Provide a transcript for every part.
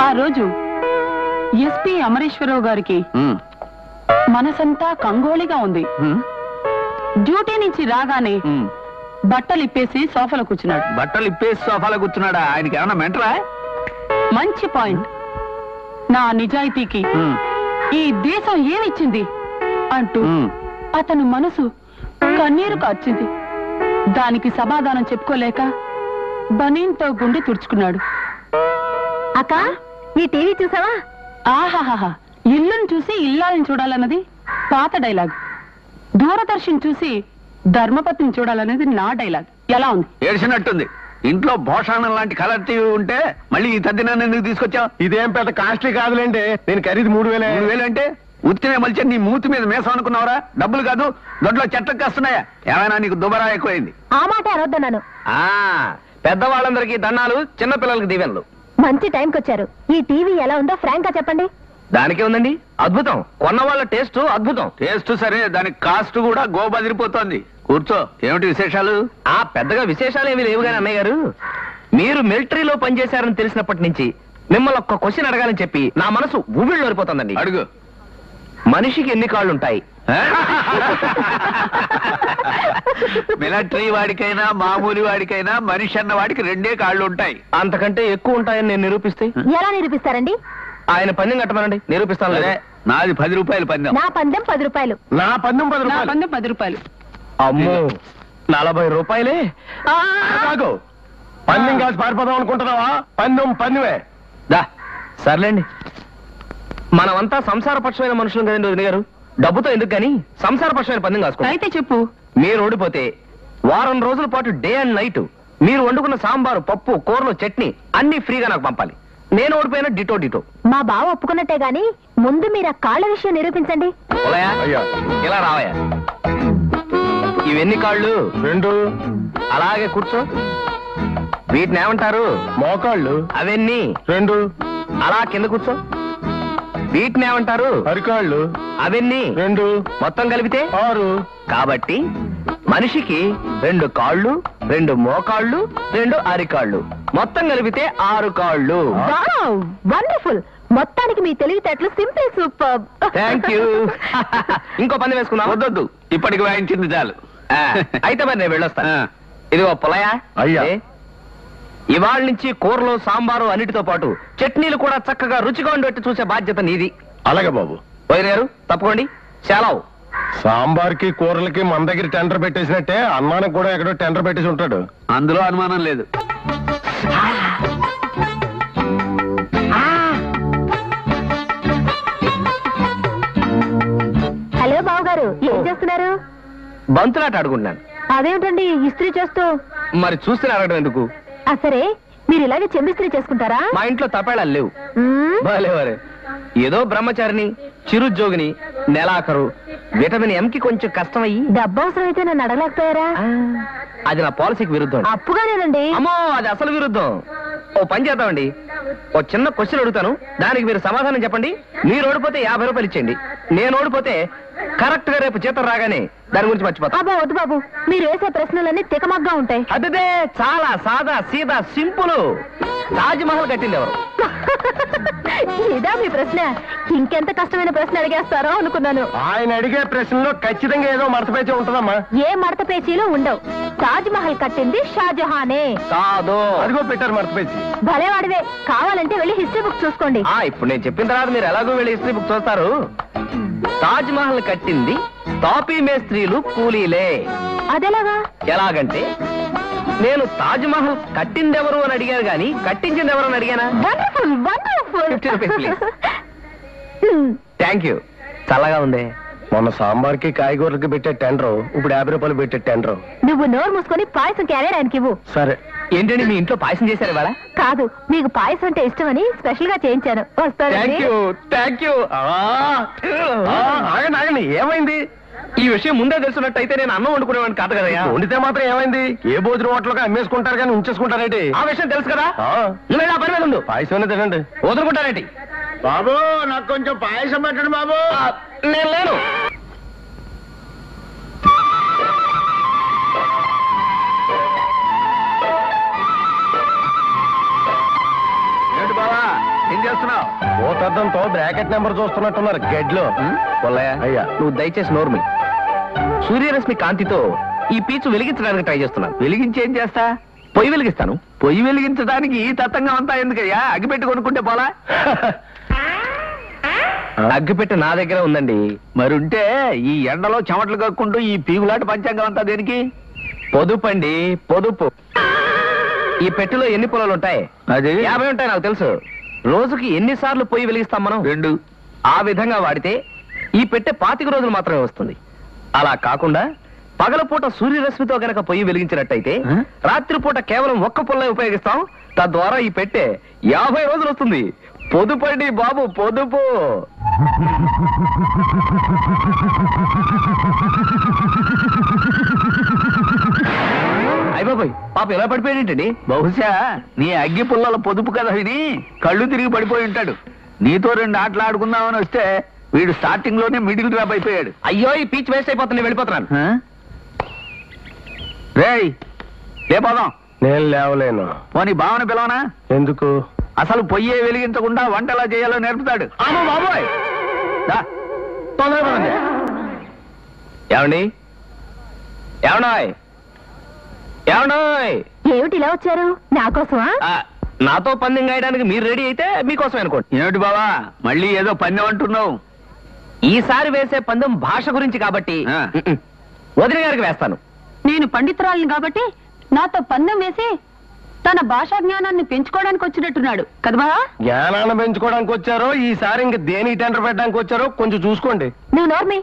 ఆ రోజు ఎస్పీ అమరేశ్వరరావు గారికి మనసంతా కంగోళిగా ఉంది. డ్యూటీ నుంచి రాగానే బట్టలు ఇప్పేసి సోఫాలో కూర్చున్నాడు. బట్టలు ఇప్పేసి సోఫాలో కూర్చున్నాడా? ఆయనకి ఏమన్నా మెంటరా? మంచి పాయింట్. నా నిజాయితీకి ఈ దేశం ఏమిచ్చింది అంటూ అతను మనసు కన్నీరు కార్చింది. దానికి సమాధానం చెప్పుకోలేక బనీన్తో గుండె తుడుచుకున్నాడు. అక్క, ఈ టీవీ చూసావా? ఆహాహా, ఇల్లును చూసి ఇల్లాలని చూడాలన్నది పాత డైలాగ్. దూరదర్శన్ చూసి ధర్మపత్ని చూడాలనేది నా డైలాగ్. ఎలా ఉంది? ఏడ్చినట్టుంది. ఇంట్లో భోషాణం లాంటి కలర్ టీవీ ఉంటే మళ్ళీ ఈ తద్దినాన్ని ఎందుకు తీసుకొచ్చావు? ఇదేం పెద్ద కాస్ట్లీ కాదులేండి. నేను ఖరీదు 3000. 3000 అంటే ఉత్తినే మలిచి నీ మూతి మీద మేసం అనుకున్నావురా? డబ్బులు కాదు, దొడ్లో చెట్లకు కాస్తున్నాయా? ఏమైనా నీకు దుబరా ఎక్కువైంది? ఆ మాట అనొద్దన్నాను. పెద్దవాళ్ళందరికీ దండాలు, చిన్న పిల్లలకి దీవెనలు. మంచి టైంకి వచ్చారు. ఈ టీవీ ఎలా ఉందో ఫ్రాంక్ గా చెప్పండి. దానికే ఉందండి, అద్భుతం. కొన్న వాళ్ళ టేస్ట్ అద్భుతం. టేస్ట్ సరే, దానికి కాస్ట్ కూడా గోబదిరిపోతోంది. కూర్చో, ఏమిటి విశేషాలు? పెద్దగా విశేషాలు ఏమీ లేవు గాని అన్నయ్య గారు, మీరు మిలిటరీలో పనిచేశారని తెలిసినప్పటి నుంచి మిమ్మల్ని ఒక్క క్వశ్చన్ అడగాలని చెప్పి నా మనసు ఊబిళ్ళోరిపోతుందండి. అడుగు. మనిషికి ఎన్ని కాళ్ళు ఉంటాయి? మిలిటరీ వాడికైనా మామూలు వాడికైనా మనిషి అన్న వాడికి 2 కాళ్ళు ఉంటాయి. అంతకంటే ఎక్కువ ఉంటాయని నేను నిరూపిస్తే? ఎలా నిరూపిస్తారండి? ఆయన పందెం కట్టమనండి, నిరూపిస్తాను. నాది 10 రూపాయలు పందెం. నా పందెం 10 రూపాయలు. నా పందెం 10 నా రూపాయలు. పందెం 10 రూపాయలు. అమ్మో, 40 రూపాయలే. కాదు, పందెం కాసి పారిపోదాం అనుకుంటున్నావా? పందెం పందెమే. దా సర్లేండి, మనమంతా సంసారపక్షమైన మనుషులు కదండి వదిన గారు. డబ్బుతో ఎందుకు కానీ సంసారపక్షమైన పందెం కాసుకోండి. అయితే చెప్పు. మీరు ఓడిపోతే వారం రోజుల పాటు డే అండ్ నైట్ మీరు వండుకున్న సాంబారు, పప్పు, కూరలు, చట్నీ అన్ని ఫ్రీగా నాకు పంపాలి. నేను ఓడిపోయినా డిటో డిటో. మా బావ ఒప్పుకున్నట్టే గాని ముందు మీరు ఆ కాళ్ళ విషయం నిరూపించండి. అయ్యా, ఇలా రావయ్యా. ఇవెన్ని కాళ్ళు? 2. అలాగే కూర్చో. వీటిని ఏమంటారు? మోకాళ్ళు. అవన్నీ 2. అలా కింద కూర్చో. వీటిని ఏమంటారు? అరికాళ్ళు. అవన్నీ 2. మొత్తం కలిపితే 6. కాబట్టి మనిషికి 2 కాళ్ళు, 2 మోకాళ్ళు, 2 అరికాళ్ళు, మొత్తం కలిపితే 6 కాళ్ళు. వండర్ఫుల్. మొత్తానికి మీ తెలివితేటలు సింపుల్, సూపర్. Thank you. ఇంకో పందెం వేసుకుందాం. వద్దొద్దు, ఇప్పటికి వాయించింది చాలు. అయితే మరి నేను వెళ్ళొస్తాను. ఇదిగో పులయా. అయ్యా, ఇవాళ నుంచి కూరలు, సాంబారు అన్నిటితో పాటు చట్నీలు కూడా చక్కగా రుచిగా ఉండేట్టు చూసే బాధ్యత నీది. అలాగే బాబు. వదిన గారు తప్పుకోండి. సెలవు. సాంబార్కి కూరలకి మన దగ్గర టెండర్ పెట్టేసినట్టే అన్నానికి కూడా ఎక్కడో టెండర్ పెట్టేసి ఉంటాడు. అందులో అనుమానం లేదు. హలో బావ గారు, ఏం చేస్తున్నారు? బంతులాట ఆడుకుంటున్నాను. అదేమిటండి ఇస్త్రీ చేస్తూ? మరి చూస్తే అడగడం ఎందుకు? సరే, మీరు ఇలాగే చెంబిస్త్రీ చేసుకుంటారా? మా ఇంట్లో తపేళాలు లేవు. మ్మ్. భలేవరే, ఏదో బ్రహ్మచారిని, చిరుద్యోగిని, నెలాఖరు, విటమిన్ ఎంకి కొంచెం కష్టమయ్యి డబ్బు అవసరం అయితే నన్ను అడగలేకపోయారా? అది నా పాలసీకి విరుద్ధం. అప్పుగానేనండి. అమ్మో, అది అసలు విరుద్ధం. ఓ పని చేద్దామండి, ఓ చిన్న క్వశ్చన్ అడుగుతాను, దానికి మీరు సమాధానం చెప్పండి. మీరు ఓడిపోతే 50 రూపాయలు ఇచ్చేయండి. నేను ఓడిపోతే కరెక్ట్ గా రేపు జీతం రాగానే దాని గురించి మర్చిపోతా. అబ్బా వద్దు బాబు, మీరు వేసే ప్రశ్నలన్నీ తికమగ్గా ఉంటాయి. అదే చాలా సాదా సీదా సింపుల్. తాజ్ మహల్ కట్టింది ఎవరు? ఇదా మీ ప్రశ్న? ఇంకెంత కష్టమైన ప్రశ్న అడిగేస్తారో అనుకున్నాను. ఆయన అడిగే ప్రశ్నలో ఖచ్చితంగా ఏదో మడతపేచి ఉంటుందమ్మా. ఏ మడత పేచీలు ఉండవు. తాజ్ మహల్ కట్టింది షాజహానే. కాదు. అదిగో పెట్టారు మడతపేచి. భలేవాడివే. కావాలంటే వెళ్ళి హిస్టరీ బుక్ చూసుకోండి. ఇప్పుడు నేను చెప్పిన తర్వాత మీరు ఎలాగో వెళ్ళి హిస్టరీ బుక్ చూస్తారు. తాజ్ మహల్ కట్టింది తాపీ మేస్త్రీలు, కూలీలే. అదెలాగా? ఎలాగంటే నేను తాజ్ మహల్ కట్టిందెవరు అని అడిగాను గాని కట్టించింది ఎవరు అని అడిగానా? Wonderful, wonderful. 50 rupees please. Thank you. చల్లగా ఉంది. మొన్న సాంబార్కి కాయగూరలకి పెట్టే టెండర్ ఇప్పుడు 50 రూపాయలు పెట్టే టెండర్. నువ్వు నోరు మూసుకొని పాయసం క్యారియర్ ఆయనకి ఇవ్వు. సరే. ఏంటండి మీ ఇంట్లో పాయసం చేశారు ఇవాళ? కాదు, మీకు పాయసం అంటే ఇష్టమని స్పెషల్ గా చేయించాను. వస్తారండి. Thank you. ఆగండి ఆగండి, ఏమైంది? ఈ విషయం ముందే తెలుసున్నట్టయితే నేను అన్నం వండుకునేవాడిని కాదు కదా. వండితే మాత్రం ఏమైంది? ఏ భోజనం హోటల్గా అమ్మేసుకుంటారు కానీ ఉంచేసుకుంటారేంటి? ఆ విషయం తెలుసు కదా. నువ్వు ఆ పని మీద ఉండు. పాయసం తినండి. వదులుకుంటారేంటి? బాబు, నాకు కొంచెం పాయసం పెట్టండి బాబు. నేను లేను. ఏంటి బావా, చేస్తున్నావు? ఓ పెద్దంతో బ్రాకెట్ నెంబర్ చూస్తున్నట్టున్నారు గెడ్లో. పుల్లయ్య, అయ్యా. నువ్వు దయచేసి నోర్మి. సూర్యరశ్మి కాంతితో ఈ పీచు వెలిగించడానికి ట్రై చేస్తున్నాను. వెలిగించి ఏం చేస్తా? పొయ్యి వెలిగిస్తాను. పొయ్యి వెలిగించడానికి ఈ తత్తంగా అంతా ఎందుకయ్యా? అగ్గిపెట్టి కొనుక్కుంటే పోలా? అగ్గిపెట్టి నా దగ్గర ఉందండి. మరుంటే ఈ ఎండలో చెమటలు కక్కుంటూ ఈ పీగులాట పంచాంగం అంతా దేనికి? పొదుపండి, పొదుపు. ఈ పెట్టెలో ఎన్ని పొలాలు ఉంటాయి? అది 50 ఉంటాయి, నాకు తెలుసు. రోజుకి ఎన్నిసార్లు పొయ్యి వెలిగిస్తాం మనం? 2. ఆ విధంగా వాడితే ఈ పెట్టె 25 రోజులు మాత్రమే వస్తుంది. అలా కాకుండా పగలపూట సూర్యరశ్మితో గనక పొయ్యి వెలిగించినట్టయితే రాత్రిపూట కేవలం ఒక్క పొల్లే ఉపయోగిస్తాం. తద్వారా ఈ పెట్టె 50 రోజులు వస్తుంది. పొదుపండి బాబు, పొదుపు. అయిపోయి పాప ఎలా పడిపోయాడేంటండి? బహుశా నీ అగ్గి పుల్లల పొదుపు కదా విని కళ్ళు తిరిగి పడిపోయి ఉంటాడు. నీతో 2 ఆటలు ఆడుకుందామని వస్తే వీడు స్టార్టింగ్ లోనే మిడిల్ డ్రాప్ అయిపోయాడు. అయ్యో, ఈ పీచ్ వేస్ట్ అయిపోతుంది, వెళ్ళిపోతున్నాను. రేయ్, లేపోదాం. నేను లేవలేను. పోనీ భావన పిలవనా? ఎందుకు? అసలు పొయ్యే వెలిగించకుండా వంట ఎలా చేయాలో నేర్పుతాడు. అమ్మో బాబోయ్, తొందరగా పదండి. ఏమండి? ఏమన్నాయ్? ఏమన్నాయ్? ఏమిటి ఇలా వచ్చారు? నా కోసమా? నాతో పందెం గాయడానికి మీరు రెడీ అయితే మీకోసం అనుకోండి. ఏమిటి బావా, మళ్ళీ ఏదో పందెం అంటున్నావు? ఈసారి వేసే పందెం భాష గురించి కాబట్టి వదిన గారికి వేస్తాను. నేను పండితురాలిని కాబట్టి నాతో పందెం వేసి తన భాషా జ్ఞానాన్ని పెంచుకోవడానికి వచ్చినట్టున్నాడు కదా బావా? జ్ఞానాన్ని పెంచుకోవడానికి వచ్చారో ఈసారి ఇంక దేని టెండర్ పెట్టడానికి వచ్చారో కొంచెం చూసుకోండి. నువ్వు నోర్మి.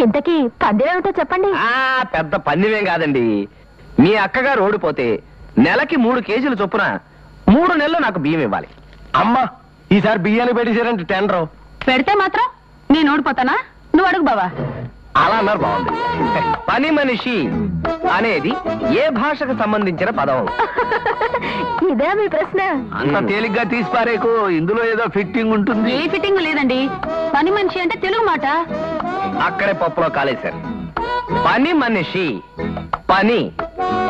ఇంతకీ పందెం ఏమిటో చెప్పండి. పెద్ద పందెమేం కాదండి. మీ అక్కగారు ఓడిపోతే నెలకి 3 కేజీలు చొప్పున 3 నెలలు నాకు బియ్యం ఇవ్వాలి. అమ్మా, ఈసారి బియ్యాన్ని పెట్టేశారంటే టెండర్ పెడితే మాత్రం నేను ఓడిపోతానా? నువ్వు అడుగు బావా. అలా అన్నారు, బాగుంది. పని మనిషి అనేది ఏ భాషకు సంబంధించిన పదం? ఇదే మీ ప్రశ్న? అంత తేలిగ్గా తీసిపారేకు, ఇందులో ఏదో ఫిట్టింగ్ ఉంటుంది. ఏ ఫిట్టింగ్ లేదండి. పని మనిషి అంటే తెలుగు మాట. అక్కడే పప్పులో కాలేశారు. పని మనిషి, పని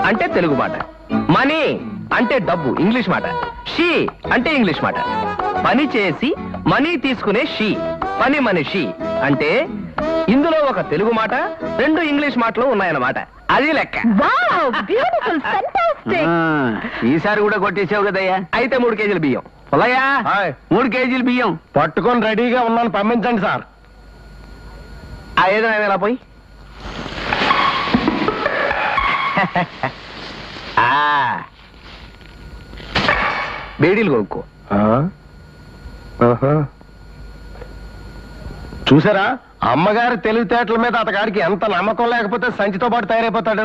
అంటే తెలుగు మాట, మనీ అంటే డబ్బు ఇంగ్లీష్ మాట, షీ అంటే ఇంగ్లీష్ మాట. పని చేసి మనీ తీసుకునే షీ, పని మనిషి అంటే ఇందులో ఒక తెలుగు మాట, 2 ఇంగ్లీష్ మాటలు ఉన్నాయన్నమాట. అది లెక్క. Beautiful, fantastic. ఈసారి కూడా కొట్టేసావు కదయ్యా. అయితే 3 కేజీల బియ్యం. పొలయ్యా, 3 కేజీల బియ్యం పట్టుకొని రెడీగా ఉన్నాను, పంపించండి సార్. ఏదో ఎలా పోయి బేడీలు కొనుక్కో. చూసారా, అమ్మగారి తెలివితేటల మీద అతగారికి ఎంత నమ్మకం లేకపోతే సంచితో పాటు తయారైపోతాడు.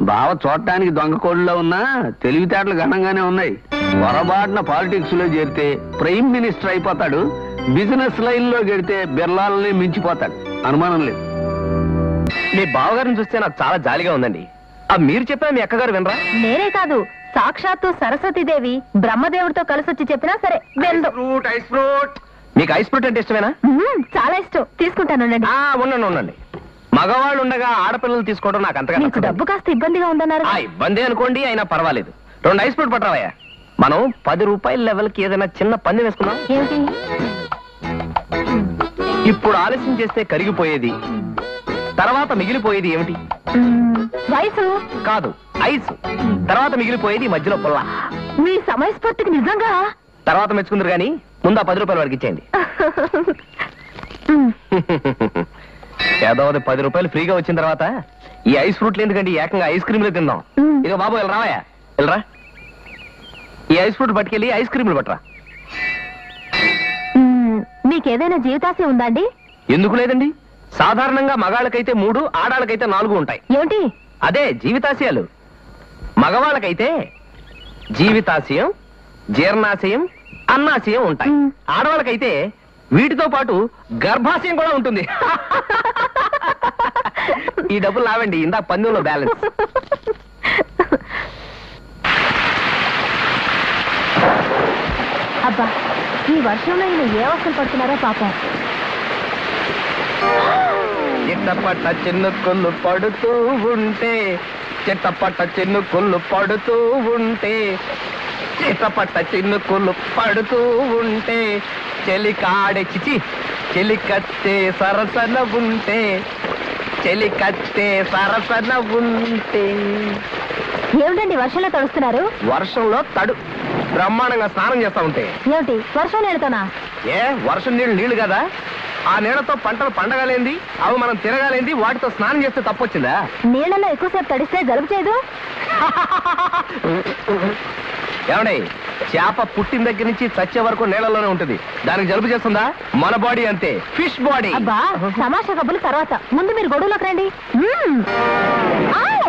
బావ చూడటానికి దొంగ కోళ్ళలో ఉన్నా తెలివితేటలు ఘనంగానే ఉన్నాయి. పొరపాటున పాలిటిక్స్ లో చేరితే ప్రైమ్ మినిస్టర్ అయిపోతాడు. బిజినెస్ లైన్ లో గెడితే బిర్లాలని మించిపోతాడు, అనుమానం లేదు. మీ బావగారిని చూస్తే నాకు చాలా జాలిగా ఉందండి. మీరు చెప్పినా మీ అక్కగారు వినరా? నేనే కాదు, సాక్షాత్తు సరస్వతీదేవి బ్రహ్మదేవుడితో కలిసొచ్చి చెప్పినా సరే వెందు. Ice fruit. మీకు ఐస్ ఫ్రూట్ అంటే ఇష్టమేనా? చాలా ఇష్టం, తీసుకుంటాను. ఉండండి ఉండండి. మగవాళ్ళు ఉండగా ఆడపిల్లలు తీసుకోవడం నాకు అంతగా మీకు నచ్చదు. డబ్బు కాస్త ఇబ్బందిగా ఉందన్నారు. ఇబ్బంది అనుకోండి, అయినా పర్వాలేదు. 2 ఐస్ ఫ్రూట్ పట్టరావయ్యా. మనం 10 రూపాయల లెవెల్కి ఏదైనా చిన్న పందెం వేసుకున్నాం. ఏమిటి? ఇప్పుడు ఆలస్యం చేస్తే కరిగిపోయేది, తర్వాత మిగిలిపోయేది ఏమిటి? వయసు కాదు, ఐస్. తర్వాత మిగిలిపోయేది మధ్యలో పుల్ల. మీ సమయస్ఫూర్తికి నిజంగా. తర్వాత మెచ్చుకుందరు గాని ముందు ఆ 10 రూపాయలు వరకు ఇచ్చేయండి. ఏదోది 10 రూపాయలు ఫ్రీగా వచ్చిన తర్వాత ఈ ఐస్ ఫ్రూట్లు ఎందుకండి, ఏకంగా ఐస్ క్రీమ్లే తిందాం. ఇదిగో బాబు, ఇలా రావయ్యా, వెళ్ళరా. ఈ ఐస్ ఫ్రూట్ పట్టుకెళ్ళి ఐస్ క్రీమ్లు పట్టరా. మీకేదైనా జీవితాశయం ఉందా అండి? ఎందుకు లేదండి. సాధారణంగా మగాళ్ళకైతే 3, ఆడాళ్ళకైతే 4 ఉంటాయి. ఏమిటి? అదే జీవితాశయాలు. మగవాళ్ళకైతే జీవితాశయం, జీర్ణాశయం, అన్నాశయం ఉంటాయి. ఆడవాళ్ళకైతే వీటితో పాటు గర్భాశయం కూడా ఉంటుంది. ఈ డబ్బులు లావండి, ఇందాక పందెంలో బ్యాలెన్స్. అబ్బా, ఈ వర్షంలో ఈయన ఏ అవసరం పడుతున్నారో పాపం. చిట్టపట్ట చిన్నుకుళ్ళు పడుతూ ఉంటే, చిట్టపట్ట చిన్నుకుళ్ళు పడుతూ ఉంటే చిటపట చిన్నుకులు పడుతూ ఉంటే చెలికాడే చిచి చెలికత్తే సరసన ఉంటే చెలికత్తే సరసన ఉంటే. ఏమిటండి వర్షంలో తడుస్తున్నారు? వర్షంలో తడు బ్రహ్మాండంగా స్నానం చేస్తా ఉంటే. ఏమిటి వర్షం నీళ్ళతోనా? ఏ వర్షం నీళ్లు కదా, ఆ నీళ్లతో పంటలు పండగలేంది, అవి మనం తిరగాలేంది, వాటితో స్నానం చేస్తే తప్పొచ్చిందా? నీళ్ళలో ఎక్కువసేపు తడిస్తే జలుబు చేయదు? ఏమండి, చేప పుట్టిన దగ్గర నుంచి చచ్చే వరకు నీళ్ళలోనే ఉంటుంది, దానికి జలుబు చేస్తుందా? మన బాడీ అంతే, ఫిష్ బాడీ. అబ్బా తమాషా కబుర్లు తర్వాత, ముందు మీరు గొడవలోకి రండి. మ్మ్. ఆవ్!